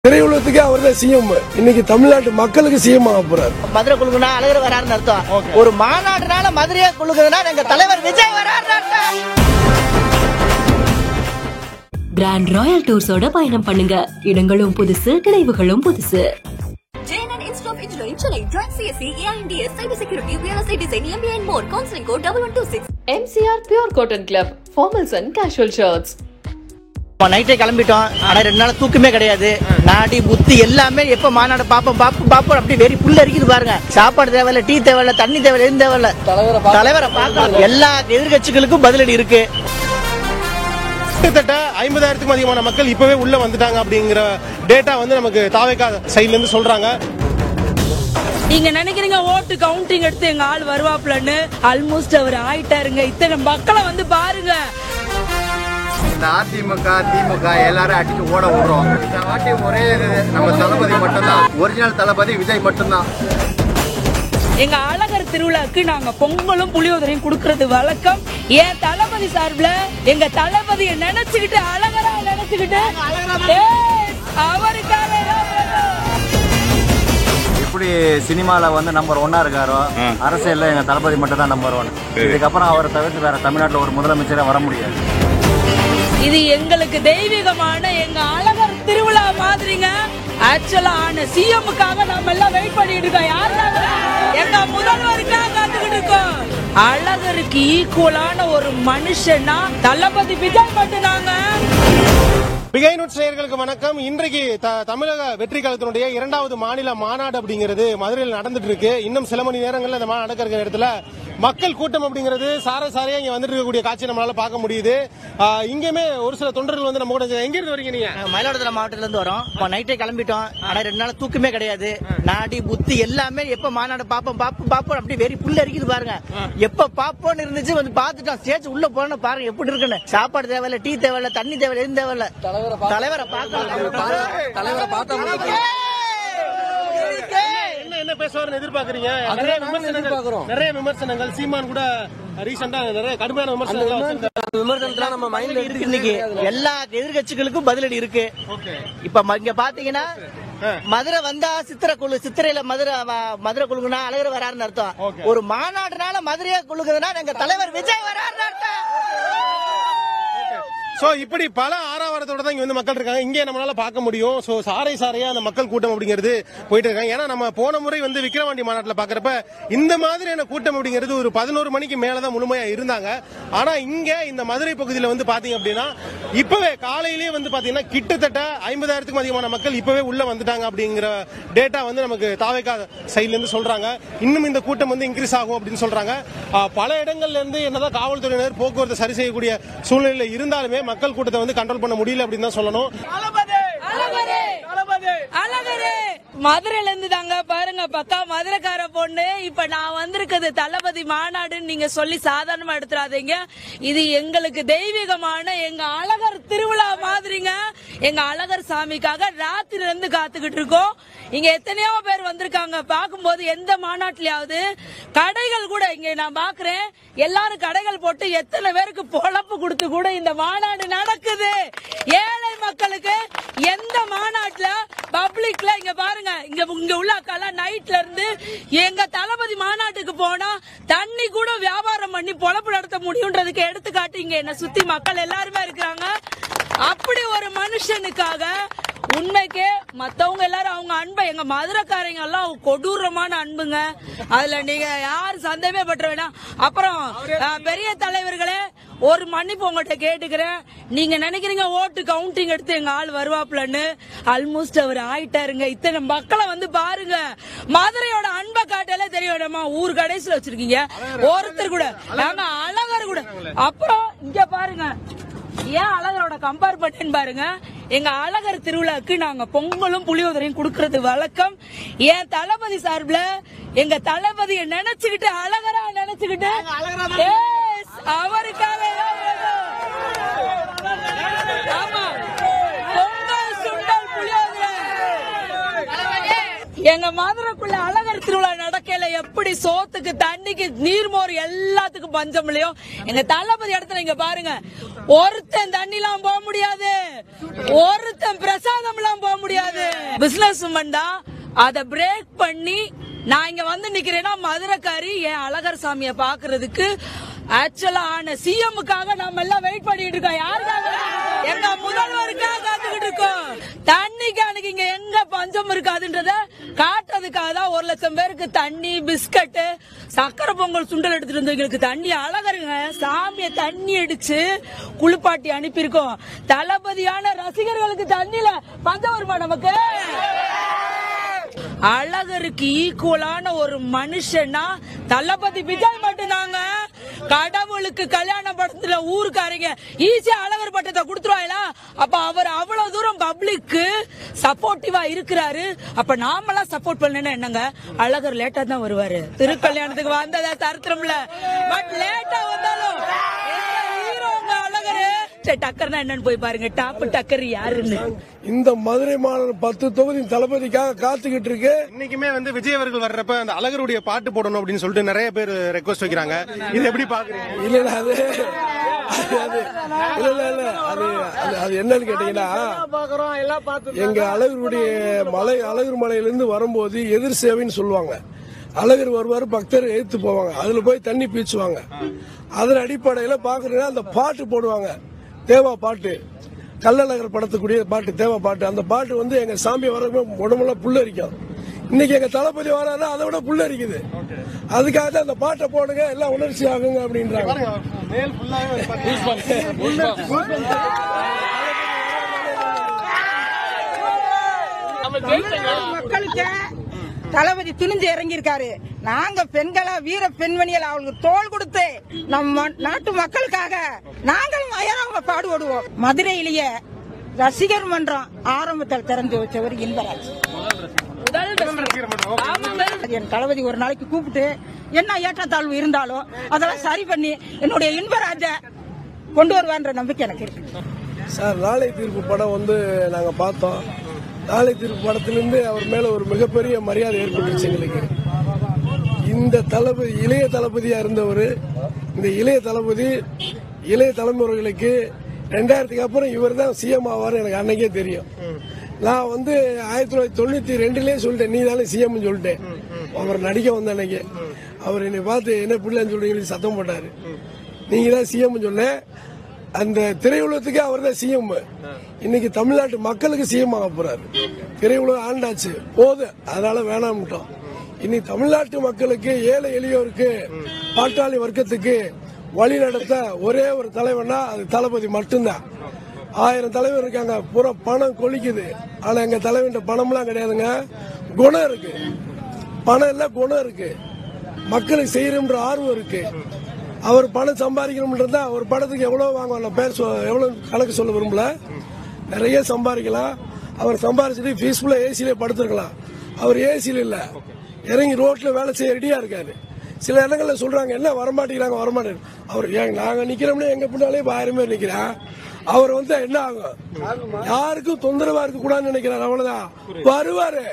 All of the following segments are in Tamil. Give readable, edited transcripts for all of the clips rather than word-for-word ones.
திரையுலகத்துக்கு அவர் தான் சிஎம். இன்னைக்கு தமிழ்நாட்டு மக்களுக்கு சிஎம் ஆக போறாரு. மதுரை குழுக்குனா அழகர் வராருன்னு அர்த்தம். ஒரு மாநாடுனால மதுரையை குழுக்குதுன்னா எங்க தலைவர் விஜய் வராருன்னு அர்த்தம். கிராண்ட் ராயல் டூர்ஸோட பயணம் பண்ணுங்க. இடங்களும் புதுசு, கிடைவுகளும் புதுசு. JNN Institute of Engineering, Chennai. Join CSE, AINDS, Cybersecurity, Real Estate Design, MBA and more. Counseling code 1126. MCR Pure Cotton Club. Formals and casual shirts. நைட்டே கிளம்பிட்டோம். ஆனா 2 நாள் தூக்கமே கிடையாது. நாடி புத்தி எல்லாமே எப்ப மாநாடு பாப்போம் அப்படி வெறி புல்ல அரிக்குது பாருங்க. சாப்பாடு தேவையில்ல, டீ தேவையில்ல, தண்ணி தேவையில்ல, எதுவும் தேவையில்ல. தலைவரை பார்க்கலாம். எல்லா எதிர்கட்சிகளுக்கும் பதிலடி இருக்கு. கிட்டத்தட்ட 50,000க்கும் அதிகமான மக்கள் இப்பவே உள்ள வந்துட்டாங்க அப்படிங்கிற டேட்டா வந்து நமக்கு தாவேகா சைட்ல இருந்து சொல்றாங்க. நீங்க நினைக்கிறீங்க ஓட்டு கவுண்டிங் எடுத்து எங்க ஆள் வருவாப்லன்னு, ஆல்மோஸ்ட் அவர் ஆயிட்டாருங்க. இத்தனை மக்களை வந்து பாருங்க. இந்த அதிமுக திமுக எல்லாரும் அடிச்சு ஓட விடுறோம். இந்த வாட்டி ஒரே நம்ம தளபதி மட்டும்தான், ஒரிஜினல் தளபதி விஜய் மட்டும்தான். எங்க அழகர் திருவிழாக்கு நாங்க பொங்கலும் புளியோதரையும் கொடுக்கறது வழக்கம். என் தளபதி சார்பில் எங்க தளபதியை நினைச்சுக்கிட்டு அழகரா நினைச்சுக்கிட்டு அவருக்காக எப்படி சினிமால வந்து நம்பர் 1 இருக்காரோ, அரசியல்ல எங்க தளபதி மட்டும் தான் நம்பர் 1. இதுக்கப்புறம் அவரை தவிர்த்து வேற தமிழ்நாட்டில் ஒரு முதலமைச்சரா வர முடியாது. இது எங்களுக்கு தெய்வீகமான எங்க அழகர் திருவிழா மாதிரிங்க. ஆக்சுவலா ஆன சிஎம்முக்காக நாம எல்லாம் வெயிட் பண்ணிட்டு இருக்கோம். யாருக்காக? எங்க முதல்வருக்காக காத்துக்கிட்டு இருக்கோம். அழகருக்கு ஈக்குவலான ஒரு மனுஷனா தளபதி விஜய் மட்டும்தாங்க. பிகைநூட் நேயர்களுக்கு வணக்கம். இன்றைக்கு தமிழக வெற்றி கழகத்தினுடைய 2வது மாநில மாநாடு அப்படிங்கிறது மதுரையில் நடந்துட்டு இருக்கு. இன்னும் சில மணி நேரங்கள்ல இந்த மாநாடு நடக்க இருக்கிற இடத்துல மக்கள் கூட்டம் அப்படிங்கிறது சாரையா இங்க வந்துட்டு இருக்கக்கூடிய காட்சி நம்மளால பார்க்க முடியுது. இங்கேயுமே ஒரு சில தொண்டர்கள் வந்து நம்ம கூட. எங்க இருந்து வரீங்க நீங்க? மயிலாடுதுறை மாவட்டத்துல இருந்து வரோம். நைட்டே கிளம்பிட்டோம். ஆனா 2 நாள் தூக்கமே கிடையாது. நாடி புத்தி எல்லாமே எப்ப மாநாடு பாப்போம் அப்படி வெறி புல்ல அரிக்குது பாருங்க. எப்ப பாப்போன்னு இருந்துச்சு வந்து பாத்துட்டோம். ஸ்டேஜ் உள்ள போன பாருங்க எப்படி இருக்குன்னு. சாப்பாடு தேவையில்ல, டீ தேவையில்ல, தண்ணி தேவையில்ல, எதுவும் தேவையில்ல. தலைவரை என்ன பேசுவாருன்னு எதிர்பார்க்கறீங்க? நிறைய விமர்சனங்கள். சீமான் கூட ரீசெண்டா நிறைய கடுமையான விமர்சனங்கள் நம்ம மைண்ட்ல இருக்கு. இன்னைக்கு எல்லா எதிர்கட்சிகளுக்கும் பதிலடி இருக்கு. இப்ப இங்க பாத்தீங்கன்னா மதுரை வந்தா சித்திரையில மதுரை குழுக்குனா அழகர் வராருன்னு அர்த்தம். ஒரு மாநாடுனால மதுரையை குழுக்குதுன்னா எங்க தலைவர் விஜய் வராருன்னு அர்த்தம். சோ இப்படி பல ஆரவாரத்தோட தான் இங்க வந்து மக்கள் இருக்காங்க. இங்கே நம்மளால பார்க்க முடியும். சோ சாரையா அந்த மக்கள் கூட்டம் அப்படிங்கிறது போயிட்டு இருக்காங்க. ஏன்னா நம்ம போன முறை வந்து விக்கிரவாண்டி மாநாட்டில் பாக்குறப்ப இந்த மாதிரியான கூட்டம் அப்படிங்கிறது ஒரு 11 மணிக்கு மேலதான் முழுமையா இருந்தாங்க. ஆனா இங்க இந்த மதுரை பகுதியில் வந்து பாத்தீங்க அப்படின்னா இப்பவே காலையிலேயே வந்து பாத்தீங்கன்னா கிட்டத்தட்ட 50,000க்கும் அதிகமான மக்கள் இப்பவே உள்ள வந்துட்டாங்க அப்படிங்கிற டேட்டா வந்து நமக்கு தாவேகா சைட்ல இருந்து சொல்றாங்க. இன்னும் இந்த கூட்டம் வந்து இன்க்ரீஸ் ஆகும் அப்படின்னு சொல்றாங்க. பல இடங்கள்ல இருந்து என்னதான் காவல்துறையினர் போக்குவரத்து சரி செய்யக்கூடிய சூழ்நிலையில இருந்தாலுமே மக்கள் கூட்டத்தை வந்து கண்ட்ரோல் பண்ண முடியல அப்படின்னு தான் சொல்லணும். மதுரையில இருந்து தாங்க பாருங்க, பக்கா மதுரைக்கார பொண்ணு. இப்ப நான் வந்திருக்கிறது தளபதி மாநாடுன்னு நீங்க சொல்லி சாதாரணமா எடுத்துறாதீங்க. இது எங்களுக்கு தெய்வீகமான எங்க அழகர் திருவிழா மாதிரிங்க. எங்க அழகர் சாமிக்காக ராத்திரில இருந்து காத்துக்கிட்டு இருக்கோம். இங்க எத்தனையோ பேர் வந்திருக்காங்க. பார்க்கும்போது எந்த மாநாட்டிலாவது கடைகள் கூட இங்க நான் பாக்குறேன். எல்லாரும் கடைகள் போட்டு எத்தனை பேருக்கு பொழப்பு கொடுத்து கூட இந்த மாநாடு நடக்குது. ஏழை மக்களுக்கு எந்த மாநாட்டுல பப்ளிக்ல இங்க பாருங்க, இங்க உள்ள அக்காலாம் நைட்ல இருந்து எங்க தளபதி மாநாட்டுக்கு போனா தண்ணி கூட வியாபாரம் பண்ணி பொழப்பு நடத்த முடியும்ன்றதுக்கு எடுத்துக்காட்டு இங்க என்ன சுத்தி மக்கள் எல்லாருமே இருக்கிறாங்க. அப்படி ஒரு மனுஷனுக்காக உண்மைக்கே மத்தவங்க எல்லாரும் அவங்க அன்பை, எங்க மதுரைக்காரங்க எல்லாம் கொடூரமான அன்புங்க. அதுல நீங்க யாரும் சந்தேகமே பற்ற வேணாம். அப்புறம் பெரிய தலைவர்களே ஒரு மன்னிப்பு உங்கள்கிட்ட கேட்டுக்கிறேன். நீங்க நினைக்கிறீங்க ஓட்டு கவுண்டிங் எடுத்து எங்க ஆள் வருவாப்லன்னு, ஆல்மோஸ்ட் அவர் ஆயிட்டாருங்க. இத்தனை மக்களை வந்து பாருங்க. மதுரையோட அன்பை காட்டாலே தெரிய வேண்டாமா? ஊர் கடைசியில வச்சிருக்கீங்க ஒருத்தர் கூட. நாங்க அழகர் கூட. அப்புறம் இங்க பாருங்க, ஏன் அழகரோட கம்பேர் பண்ணேன்னு பாருங்க. எங்க அழகர் திருவிழாக்கு நாங்க பொங்கலும் புளியோதரையும் கொடுக்கறது வழக்கம். என் தளபதி சார்பில் எங்க தளபதியை நினைச்சுக்கிட்டு அழகரா நினைச்சுக்கிட்டு அவருக்காக பொங்கல் சுண்டல் புளியோதரை. எங்க மதுரைக்குள்ள அழகர் திருவிழா நடக்கல எப்படி சோத்துக்கு தண்ணிக்கு நீர்மோர் எல்லாத்துக்கும் பஞ்சம் இல்லையோ, எங்க தளபதி இடத்துல இங்க பாருங்க, ஒருத்தன் தண்ணி எல்லாம் போக முடியாது, ஒருத்தன் பிரசாதம் எல்லாம் போக முடியாது. பிசினஸ் உமன் தான். அதை பிரேக் பண்ணி நான் இங்க வந்து நிக்கிறேன்னா மதுரைக்காரி என் அழகர் சாமியை பாக்குறதுக்கு ஆக்சுவலா ஆன சிஎம்முக்காக நம்ம எல்லாம் வெயிட் பண்ணிட்டு இருக்கோம். யாருக்காக? எங்க முதல்வருக்காக காத்துக்கிட்டு இருக்கோம். தண்ணிக்கு அன்னைக்கு இங்க எங்க பஞ்சம் இருக்காதுன்றத காட்டுறதுக்காக தான் 1 லட்சம் பேருக்கு தண்ணி, பிஸ்கட், சக்கரை பொங்கல், சுண்டல் எடுத்துட்டு வந்தவங்களுக்கு தண்ணி. அழகருங்க சாமியை தண்ணி அடிச்சு குளிப்பாட்டி அனுப்பியிருக்கோம். தளபதியான ரசிகர்களுக்கு தண்ணில பஞ்சம் வருமா நமக்கு? அழகருக்கு ஈக்குவலான ஒரு மனுஷனா தளபதி விஜய் மட்டும்தாங்க. கடவுளுக்கு கல்யாண படத்துல ஊருக்காரங்க ஈஸியா அழகர் பட்டத்தை கொடுத்துருவாங்களா? அப்ப அவர் அவ்வளவு தூரம் பப்ளிக்கு சப்போர்ட்டிவா இருக்கிறாரு. அப்ப நாமெல்லாம் சப்போர்ட் பண்ணா என்னங்க? அழகர் லேட்டா தான் வருவாரு. திருக்கல்யாணத்துக்கு வந்ததா சரித்திரம்ல. பட் லேட்டா வந்தாலும் அழகரு டக்கர்னா என்னன்னு போய் பாருங்க. டாப் டக்கர் யாருன்னு. இந்த மதுரை மாநகர் 10 தொகுதி தளபதிக்காக காத்துக்கிட்டு இருக்கு. இன்னைக்குமே வந்து விஜய் அவர்கள் வர்றப்ப அந்த அழகருடைய பாட்டு போடணும் அப்படின்னு சொல்லிட்டு நிறைய பேர் ரெக்வஸ்ட் வைக்கிறாங்க. இது எப்படி பாக்குறீங்க? இல்ல அது என்னன்னு கேட்டீங்கன்னா, எங்க அழகர் மலையிலிருந்து வரும்போது எதிர் சேவைன்னு சொல்லுவாங்க. அழகர் வருவாரு, பக்தர் எடுத்து போவாங்க, அதுல போய் தண்ணி பீச்சுவாங்க. அதன் அடிப்படையில பாக்குறீங்கன்னா அந்த பாட்டு போடுவாங்க, தேவா பாட்டு, கள்ளழகர் படத்துக்குரிய பாட்டு, தேவா பாட்டு. அந்த பாட்டு வந்து எங்க சாமி வர உடம்புல புல்லரிக்கும். இன்னைக்கு எங்க தளபதி வராருன்னா அதை விட புல்லரிக்குது. அதுக்காக தான் அந்த பாட்டை போடுங்க, எல்லாம் உணர்ச்சி ஆகுங்க அப்படின்றாங்க. மக்களுக்கு தளபதி துணிஞ்சு இறங்கி இருக்காரு. நாங்க பெண்களா, வீர பெண்மணிகள் அவங்களுக்கு தோள் கொடுத்து நம்ம நாட்டு மக்களுக்காக நாங்களும் அயராம பாடுபடுவோம். மதுரையிலேயே ரசிகர் மன்றம் ஆரம்பத்தில் திறந்து வச்சவர் இன்பராஜ். என் தளபதி ஒரு நாளைக்கு கூப்பிட்டு என்ன ஏற்றத்தாழ்வு இருந்தாலும் அதெல்லாம் சரி பண்ணி என்னுடைய இன்பராஜ கொண்டு வருவான்ற நம்பிக்கை எனக்கு இருக்கு சார். நாளை தீர்ப்பு படம் வந்து நாங்க பார்த்தோம். நாளை தீர்ப்பு படத்திலிருந்து அவர் மேல ஒரு மிகப்பெரிய மரியாதை ஏற்பட்டுச்சு எங்களுக்கு. இந்த தளபதி இளைய தளபதியா இருந்தவர், இந்த இளைய தளபதி இளைய தலைமுறைகளுக்கு 2000க்கு அப்புறம் இவர் தான் சிஎம் ஆவார் எனக்கு அன்னைக்கே தெரியும். நான் வந்து 1992லயே சொல்லிட்டேன், நீ தானே சிஎம் சொல்லிட்டேன். அவர் நடிக்க வந்த அன்னைக்கு அவர் என்னை பார்த்து என்ன பிள்ளைன்னு சொல்றீங்க சத்தம் போட்டாரு. நீங்க தான் சிஎம் சொன்ன. அந்த திரையுலகத்துக்கே அவர் தான் சிஎம். இன்னைக்கு தமிழ்நாட்டு மக்களுக்கு சிஎம் ஆக போறாரு. திரையுலகம் ஆண்டாச்சு போது, அதனால வேணாம்ட்டோம். இனி தமிழ்நாட்டு மக்களுக்கு, ஏழை எளியோருக்கு, பாட்டாளி வர்க்கத்துக்கு வழி நடத்த ஒரே ஒரு தலைவனா அது தளபதி மட்டும்தான். 1000 தலைவர் இருக்காங்க, பூரா பணம் கொளிக்குது. ஆனா எங்க தலைவன் பணம்லாம் கிடையாதுங்க, குணம் இருக்கு. பணம் இல்ல, குணம் இருக்கு. மக்களுக்கு செய்யணும்ன்ற ஆர்வம் இருக்கு. அவர் பணம் சம்பாதிக்கணும்ன்றதா ஒரு படத்துக்கு எவ்வளவு வாங்குவாங்க, பேர் எவ்வளவு கணக்கு சொல்ல விரும்பல, நிறைய சம்பாதிக்கலாம். அவர் சம்பாதிச்சுட்டு பீஸ்ஃபுல்லா ஏசியில படுத்திருக்கலாம். அவர் ஏசியில இல்ல, இறங்கி ரோட்ல வேலை செய்ய ரெடியா இருக்காரு. சில இடங்கள்ல சொல்றாங்க என்ன வரமாட்டேங்கிறாங்க, வரமாட்டேங்க. அவர் நாங்க நிக்கிறோம்னா எங்க பின்னாலே 1000 பேர் நிக்கிறேன். அவர் வந்து என்ன ஆகும், யாருக்கும் தொந்தரவா இருக்க கூடாதுன்னு நினைக்கிறாரு. அவ்வளவுதான், வருவாரு.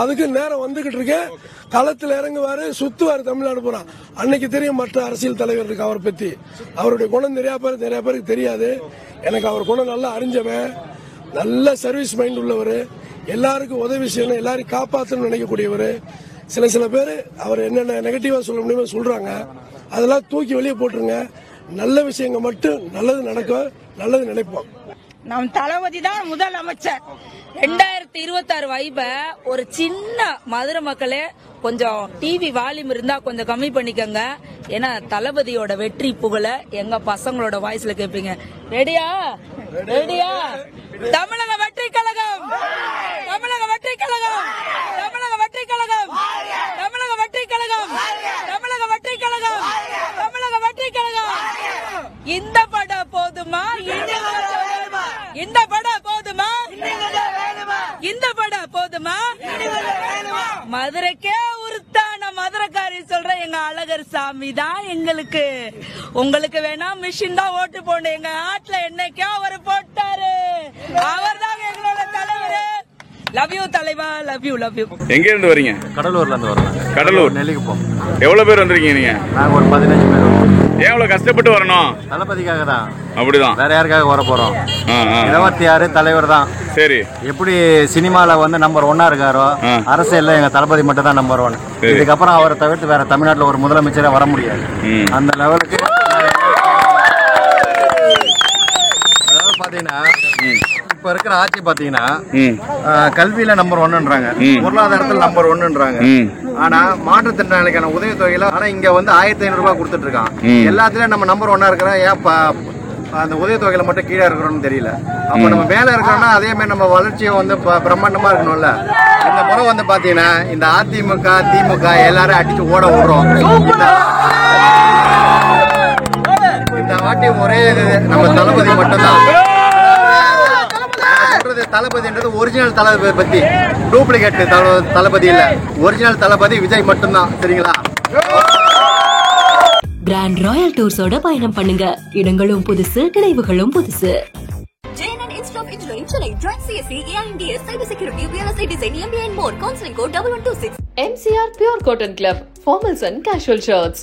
அதுக்கு நேரம் வந்துகிட்டு இருக்கு. களத்துல இறங்குவாரு, சுத்துவாரு தமிழ்நாடு பூரா. அன்னைக்கு தெரியும் மற்ற அரசியல் தலைவர் இருக்கு அவரை பத்தி. அவருடைய குணம் நிறைய பேருக்கு தெரியாது. எனக்கு அவர் குணம் நல்லா அறிஞ்சவன், நல்ல சர்வீஸ் மைண்ட் உள்ளவர், எல்லாருக்கும் உதவி செய்யணும், எல்லாரையும் காப்பாற்றணும்னு நினைக்கக்கூடியவர். சில பேர் அவர் என்னென்ன நெகட்டிவா சொல்ல முடியுமோ சொல்றாங்க, அதெல்லாம் தூக்கி வெளியே போட்டுருங்க. நல்ல விஷயங்கள் மட்டும் நல்லது நடக்கும், நல்லது நினைப்போம். நம் தளபதி தான் முதலமைச்சர். 2026 வைப ஒரு சின்ன மதுரை மக்களே கொஞ்சம் டிவி வால்யூம் இருந்தா கொஞ்சம் கம்மி பண்ணிக்கங்க. ஏன்னா தளபதியோட வெற்றி புகழ எங்க பசங்களோட வாய்ஸ்ல கேட்பீங்க. ரெடியா? ரெடியா? தமிழக வெற்றி கழகம், தமிழக வெற்றி கழகம், தமிழக வெற்றி கழகம், தமிழக வெற்றி கழகம், தமிழக வெற்றி கழகம், தமிழக வெற்றி கழகம். இந்த படம் போதுமா? இந்த படம் போதுமா? இந்த படம் போதுமா? மதுரைக்கே உருத்தான மதுரைக்காரி சொல்ற எங்க அழகர் சாமி தான் எங்களுக்கு. உங்களுக்கு வேணா மிஷின் தான் ஓட்டு போடணும். எங்க ஆட்ல என்னைக்கோ அவர் போட்டாரு. அவர் தான் எங்களோட தலைவர். லவ் யூ தலைவா, லவ் யூ, லவ் யூ. எங்க இருந்து வரீங்க? கடலூர்ல இருந்து வரோம். கடலூர் நெல்லிக்கு போம். எவ்வளவு பேர் வந்திருக்கீங்க நீங்க? நாங்க ஒரு 15 பேர். ஏன் இவ்வளவு கஷ்டப்பட்டு வரணும்? தளபதிக்காக தான். அப்படிதான். வேற யாருக்காக வர போறோம்? 26 தலைவர் தான். சரி. எப்படி சினிமால வந்து நம்பர் 1 இருக்காரோ, அரசியல்ல எங்க தளபதி மட்டும் தான் நம்பர் 1. இதுக்கப்புறம் அவரை தவிர்த்து வேற தமிழ்நாட்டுல ஒரு முதலமைச்சரே வர முடியாது. அந்த லெவலுக்கு அதாவது பாத்தீங்கன்னா இப்ப இருக்கிற ஆட்சி பாத்தீங்கன்னா கல்வியில நம்பர் 1ன்றாங்க, பொருளாதாரத்துல நம்பர் 1ன்றாங்க. ஆனா மாற்றுத்திறனாளிக்கான உதவித்தொகையில ஆனா இங்க வந்து 1500 ரூபாய் கொடுத்துட்டு இருக்கான். எல்லாத்துலயும் நம்ம நம்பர் 1 இருக்கிறோம், ஏன் அந்த உதவித்தொகையில மட்டும் கீழே இருக்கிறோம்னு தெரியல. அப்ப நம்ம மேல இருக்கிறோம்னா அதே மாதிரி நம்ம வளர்ச்சியை வந்து பிரம்மாண்டமா இருக்கணும்ல. இந்த முறை வந்து பாத்தீங்கன்னா இந்த அதிமுக திமுக எல்லாரும் அடிச்சு ஓட விடுறோம். இந்த வாட்டி ஒரே நம்ம தளபதி மட்டும்தான். தளபதின்றது ஒரிஜினல் தளபதி பத்தி, டூப்ளிகேட் தளபதி இல்ல, ஒரிஜினல் தளபதி விஜய் மட்டும்தான். சரிங்களா? கிராண்ட் ராயல் டூர்ஸோட பயணம் பண்ணுங்க. இடங்களும் புதுசு, நினைவுகளும் புதுசு. JNN Institute of Engineering, Chennai. Join CSE, AINDS, Cybersecurity, Real Estate Design, MBA and more. Counseling code 1126. MCR Pure Cotton Club, formals and casual shirts.